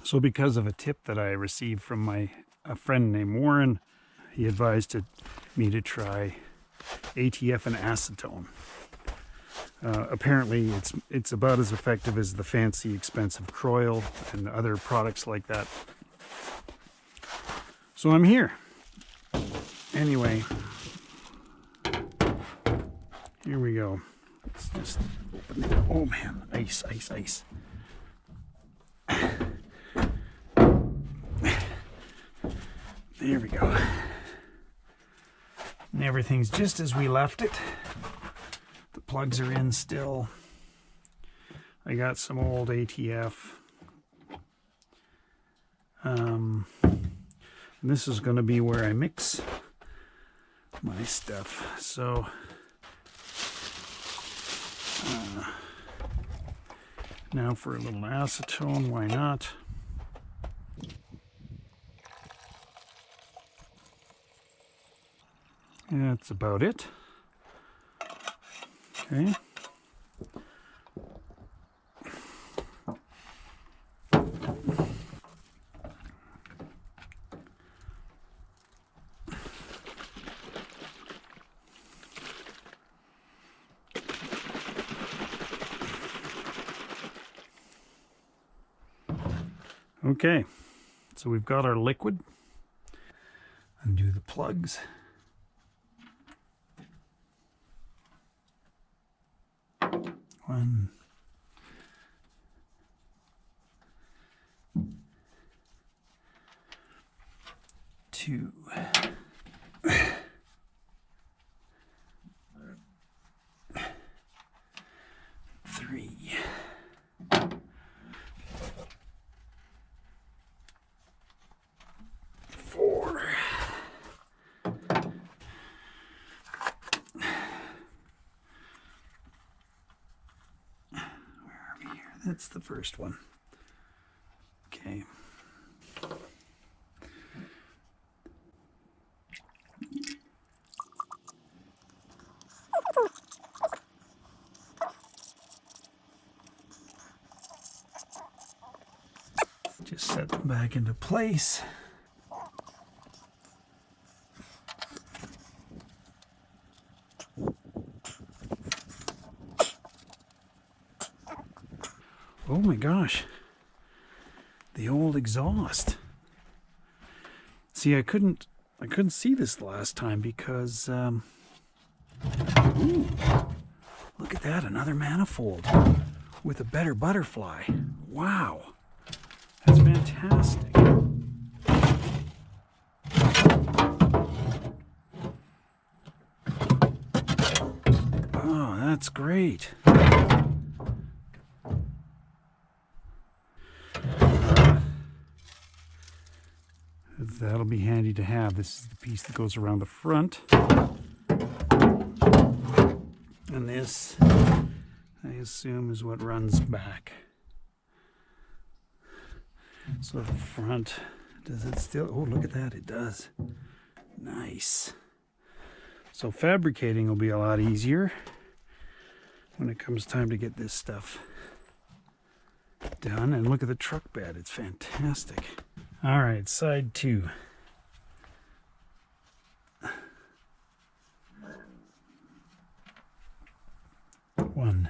So because of a tip that I received from a friend named Warren, he advised me to try ATF and acetone. Apparently it's about as effective as the fancy expensive Croil and other products like that. So I'm here. Anyway, here we go. Let's just open it. Oh man, ice, ice, ice. There we go. And everything's just as we left it. The plugs are in still. I got some old ATF. And this is going to be where I mix my stuff. So now for a little acetone, why not? That's about it. Okay. Okay, so we've got our liquid. Undo the plugs. One, two, three, four, that's the first one. Okay. Just set them back into place. Oh my gosh, the old exhaust. See, I couldn't see this the last time because ooh, look at that, another manifold with a better butterfly. Wow, that's fantastic. Oh, that's great. That'll be handy to have. This is the piece that goes around the front. And this, I assume, is what runs back. So the front, does it still? Oh, look at that, it does. Nice. So fabricating will be a lot easier when it comes time to get this stuff done. And look at the truck bed, it's fantastic. All right, side two. One.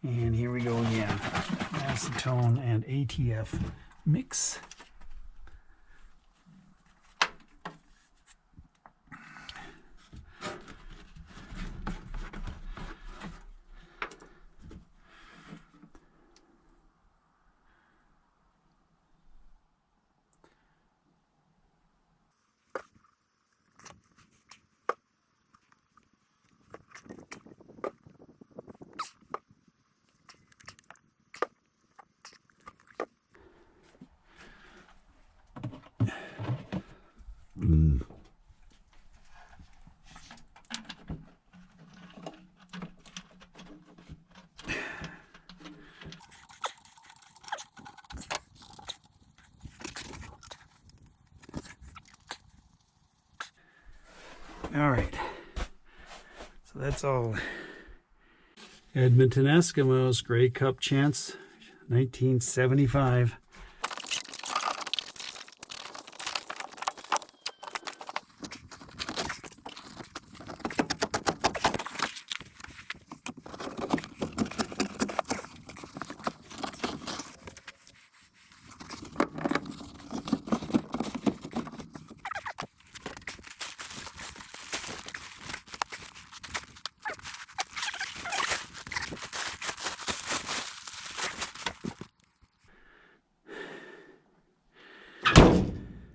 And here we go again. Acetone and ATF mix. All right, that's all. Edmonton Eskimos, Grey Cup Chance, 1975.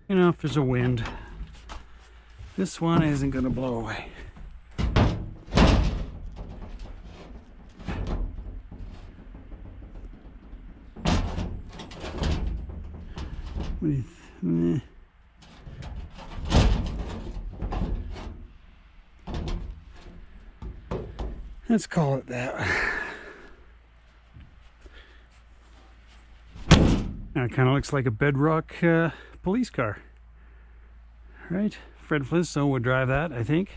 You know, if there's a wind, this one isn't going to blow away. What do you Let's call it that. Now it kind of looks like a bedrock police car, right? Fred Flintstone would drive that, I think.